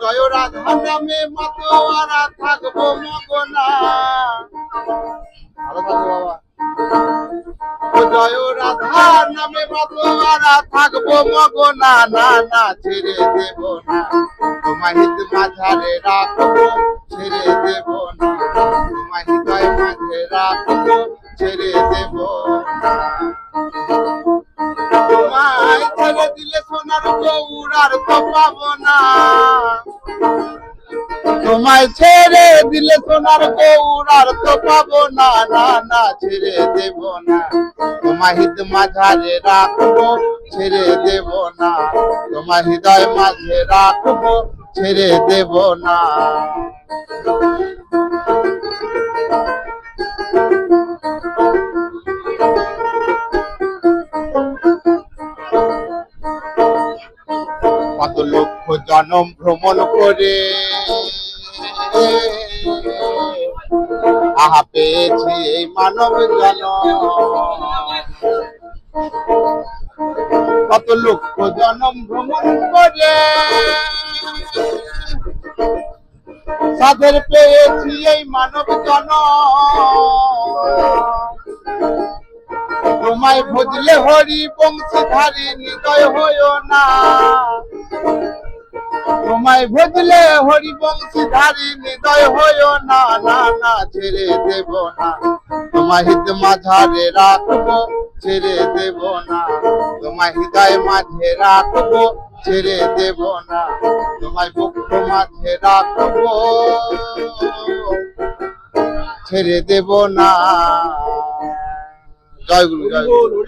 জয় রাধা নামে মাতোয়ারা থাকবো মগনা। ভালো থাকবো বাবা। জয় রাধা নামে মাতোয়ারা থাকবো মগনা, না না ছেড়ে দেব না, তোমায় মাঝারে রাখবো ছেড়ে দেব না, তোমায় হৃদয় মাঝে রাখবো ছেড়ে দেব না। তোমায় ছেড়ে দিলে সোনার গৌর আর তো পাবো না, তোমায় ছেড়ে দিলে সোনার গৌর আর তো পাবো না, না না ছেড়ে দেব না, তোমায় হৃদয় মাঝারে রাখবো ছেড়ে দেব না, তোমায় হৃদয় মাঝে রাখবো ছেড়ে দেব না। কত লক্ষ জনম ভ্রমণ করে আহা পেয়েছি এই মানব জনম, কত লক্ষ জনম ভ্রমণ করে সাধের পেয়েছি এই মানব জনম। তোমায় ভজলে হরি বংশধারী হৃদয় হইও না, তোমায় ভজলে হরি বংশধারী হৃদয় হইও না, না না ছেড়ে দেব না, তোমায় হৃদয় মাঝারে রাখবো ছেড়ে দেব না, তোমায় হৃদয় মাঝে রাখবো ছেড়ে দেব না, তোমায় বক্ষ মাঝে রাখবো ছেড়ে দেব না। জয় গুরু, জয় গুরু।